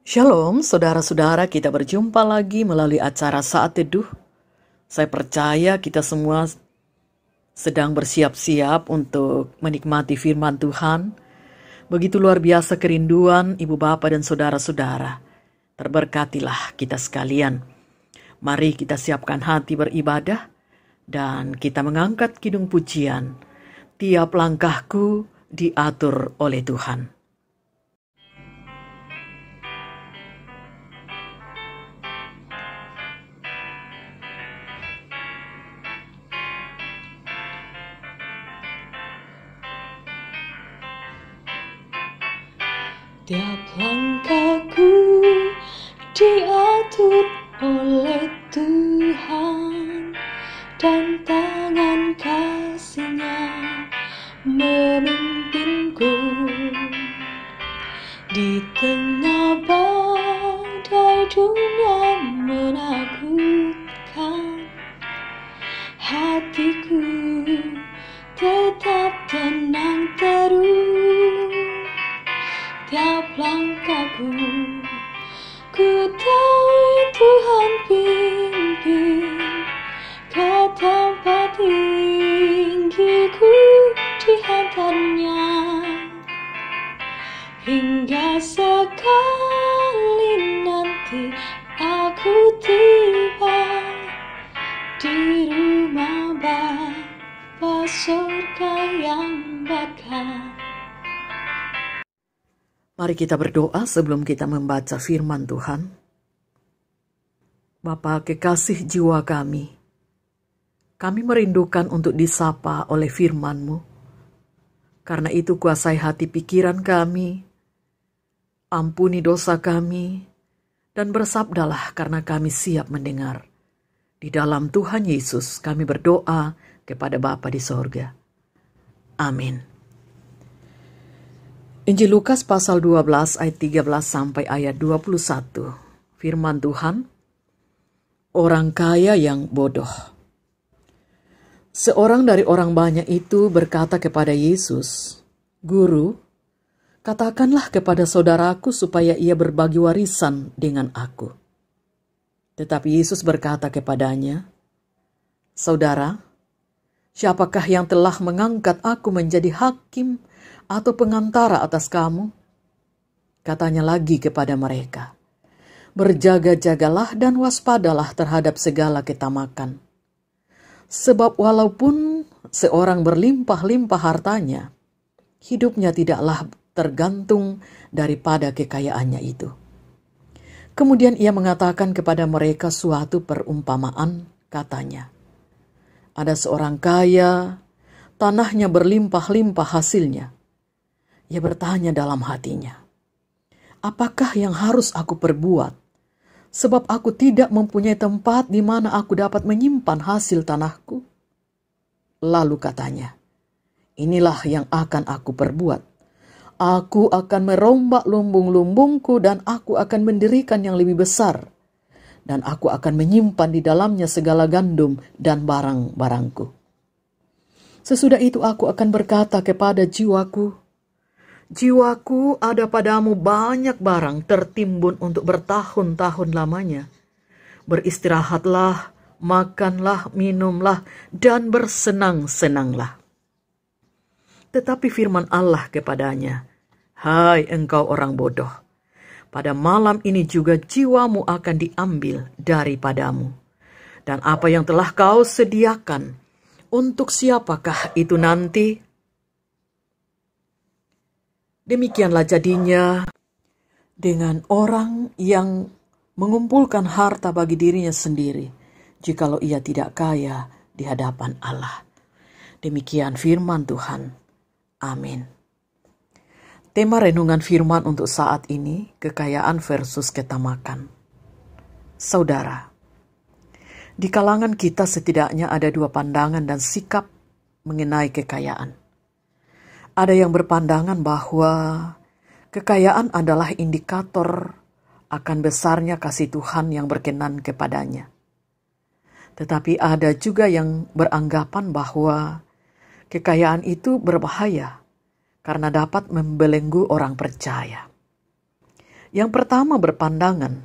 Shalom, saudara-saudara, kita berjumpa lagi melalui acara Saat Teduh. Saya percaya kita semua sedang bersiap-siap untuk menikmati firman Tuhan. Begitu luar biasa kerinduan ibu bapa dan saudara-saudara. Terberkatilah kita sekalian. Mari kita siapkan hati beribadah dan kita mengangkat kidung pujian. Tiap langkahku diatur oleh Tuhan. Tiap langkahku diatur oleh Tuhan, dan tangan kasih-Nya memimpinku. Di tengah badai dunia menakutkan, hatiku tetap tenang terus. Tiap langkahku, ku tahu Tuhan pimpin ke tempat tinggi-Ku dihantarnya, hingga sekali nanti aku tiba di rumah Bapa surga yang bakal. Mari kita berdoa sebelum kita membaca firman Tuhan. Bapa kekasih jiwa kami merindukan untuk disapa oleh firman-Mu. Karena itu kuasai hati pikiran kami, ampuni dosa kami, dan bersabdalah karena kami siap mendengar. Di dalam Tuhan Yesus kami berdoa kepada Bapa di sorga. Amin. Injil Lukas pasal 12 ayat 13 sampai ayat 21. Firman Tuhan, orang kaya yang bodoh. Seorang dari orang banyak itu berkata kepada Yesus, "Guru, katakanlah kepada saudaraku supaya ia berbagi warisan dengan aku." Tetapi Yesus berkata kepadanya, "Saudara, siapakah yang telah mengangkat aku menjadi hakim atau pengantara atas kamu?" Katanya lagi kepada mereka, "Berjaga-jagalah dan waspadalah terhadap segala ketamakan. Sebab walaupun seorang berlimpah-limpah hartanya, hidupnya tidaklah tergantung daripada kekayaannya itu." Kemudian ia mengatakan kepada mereka suatu perumpamaan, katanya, "Ada seorang kaya, tanahnya berlimpah-limpah hasilnya. Ia bertanya dalam hatinya, 'Apakah yang harus aku perbuat? Sebab aku tidak mempunyai tempat di mana aku dapat menyimpan hasil tanahku.' Lalu katanya, 'Inilah yang akan aku perbuat. Aku akan merombak lumbung-lumbungku dan aku akan mendirikan yang lebih besar. Dan aku akan menyimpan di dalamnya segala gandum dan barang-barangku. Sesudah itu aku akan berkata kepada jiwaku, jiwaku, ada padamu banyak barang tertimbun untuk bertahun-tahun lamanya. Beristirahatlah, makanlah, minumlah, dan bersenang-senanglah.' Tetapi firman Allah kepadanya, 'Hai engkau orang bodoh, pada malam ini juga jiwamu akan diambil daripadamu. Dan apa yang telah kau sediakan, untuk siapakah itu nanti?' Demikianlah jadinya dengan orang yang mengumpulkan harta bagi dirinya sendiri, jikalau ia tidak kaya di hadapan Allah." Demikian firman Tuhan. Amin. Tema renungan firman untuk saat ini, kekayaan versus ketamakan. Saudara, di kalangan kita setidaknya ada dua pandangan dan sikap mengenai kekayaan. Ada yang berpandangan bahwa kekayaan adalah indikator akan besarnya kasih Tuhan yang berkenan kepadanya. Tetapi ada juga yang beranggapan bahwa kekayaan itu berbahaya karena dapat membelenggu orang percaya. Yang pertama berpandangan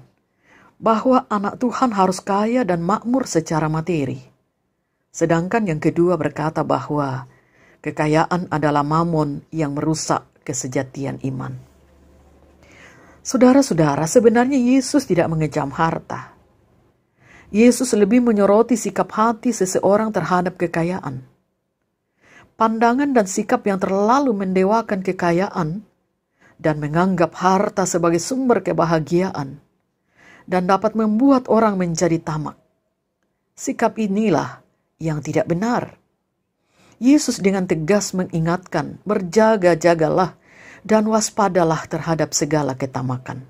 bahwa anak Tuhan harus kaya dan makmur secara materi. Sedangkan yang kedua berkata bahwa kekayaan adalah mamon yang merusak kesejatian iman. Saudara-saudara, sebenarnya Yesus tidak mengecam harta. Yesus lebih menyoroti sikap hati seseorang terhadap kekayaan. Pandangan dan sikap yang terlalu mendewakan kekayaan dan menganggap harta sebagai sumber kebahagiaan dan dapat membuat orang menjadi tamak. Sikap inilah yang tidak benar. Yesus dengan tegas mengingatkan, berjaga-jagalah dan waspadalah terhadap segala ketamakan.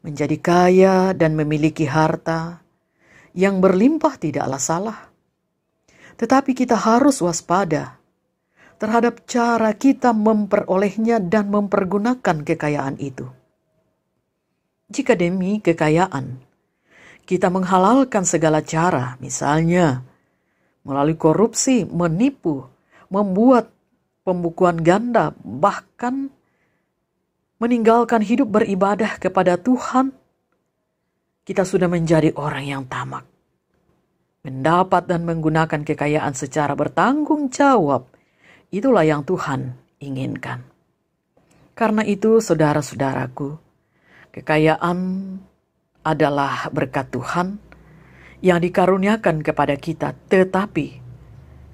Menjadi kaya dan memiliki harta yang berlimpah tidaklah salah. Tetapi kita harus waspada terhadap cara kita memperolehnya dan mempergunakan kekayaan itu. Jika demi kekayaan, kita menghalalkan segala cara, misalnya melalui korupsi, menipu, membuat pembukuan ganda, bahkan meninggalkan hidup beribadah kepada Tuhan, kita sudah menjadi orang yang tamak. Mendapat dan menggunakan kekayaan secara bertanggung jawab, itulah yang Tuhan inginkan. Karena itu, saudara-saudaraku, kekayaan adalah berkat Tuhan yang dikaruniakan kepada kita, tetapi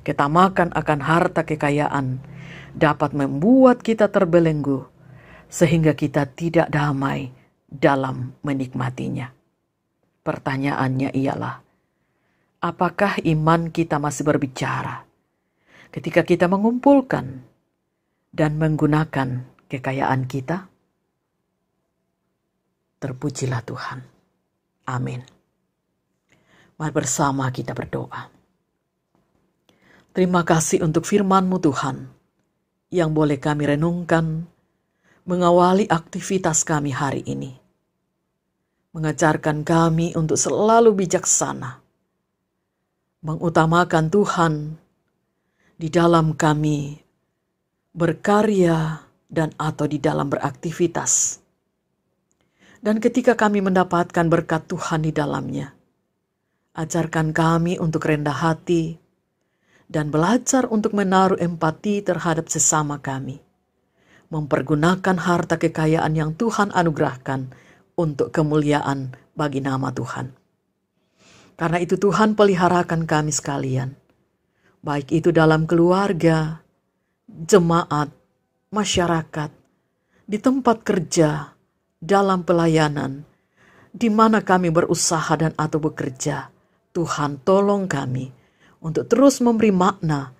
ketamakan akan harta kekayaan dapat membuat kita terbelenggu sehingga kita tidak damai dalam menikmatinya. Pertanyaannya ialah, apakah iman kita masih berbicara ketika kita mengumpulkan dan menggunakan kekayaan kita? Terpujilah Tuhan. Amin. Mari bersama kita berdoa. Terima kasih untuk firman-Mu Tuhan, yang boleh kami renungkan, mengawali aktivitas kami hari ini. Mengajarkan kami untuk selalu bijaksana, mengutamakan Tuhan di dalam kami berkarya dan atau di dalam beraktivitas. Dan ketika kami mendapatkan berkat Tuhan di dalamnya, ajarkan kami untuk rendah hati dan belajar untuk menaruh empati terhadap sesama kami, mempergunakan harta kekayaan yang Tuhan anugerahkan untuk kemuliaan bagi nama Tuhan. Karena itu Tuhan peliharakan kami sekalian, baik itu dalam keluarga, jemaat, masyarakat, di tempat kerja, dalam pelayanan, di mana kami berusaha dan atau bekerja. Tuhan tolong kami untuk terus memberi makna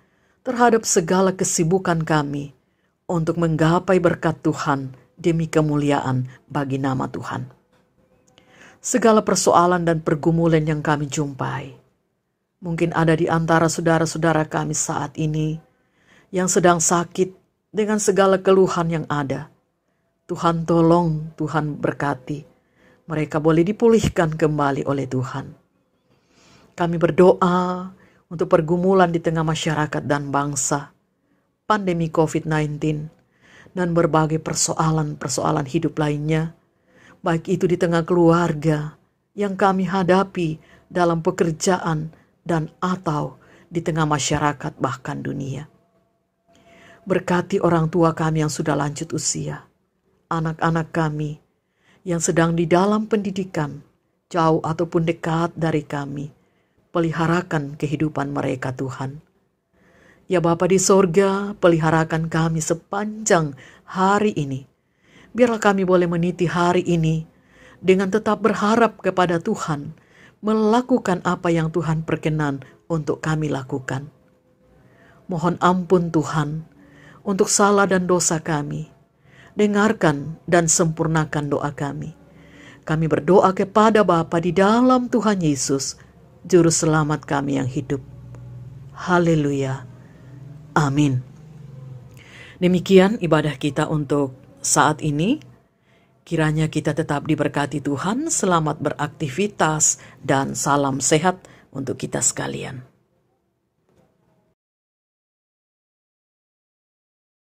terhadap segala kesibukan kami untuk menggapai berkat Tuhan demi kemuliaan bagi nama Tuhan. Segala persoalan dan pergumulan yang kami jumpai, mungkin ada di antara saudara-saudara kami saat ini yang sedang sakit dengan segala keluhan yang ada. Tuhan tolong, Tuhan berkati. Mereka boleh dipulihkan kembali oleh Tuhan. Kami berdoa untuk pergumulan di tengah masyarakat dan bangsa, pandemi COVID-19, dan berbagai persoalan-persoalan hidup lainnya, baik itu di tengah keluarga yang kami hadapi dalam pekerjaan dan atau di tengah masyarakat bahkan dunia. Berkati orang tua kami yang sudah lanjut usia, anak-anak kami yang sedang di dalam pendidikan, jauh ataupun dekat dari kami, peliharakan kehidupan mereka Tuhan. Ya Bapa di sorga, peliharakan kami sepanjang hari ini. Biarlah kami boleh meniti hari ini dengan tetap berharap kepada Tuhan, melakukan apa yang Tuhan perkenan untuk kami lakukan. Mohon ampun Tuhan untuk salah dan dosa kami. Dengarkan dan sempurnakan doa kami. Kami berdoa kepada Bapa di dalam Tuhan Yesus, Juru Selamat kami yang hidup. Haleluya. Amin. Demikian ibadah kita untuk saat ini. Kiranya kita tetap diberkati Tuhan, selamat beraktivitas, dan salam sehat untuk kita sekalian.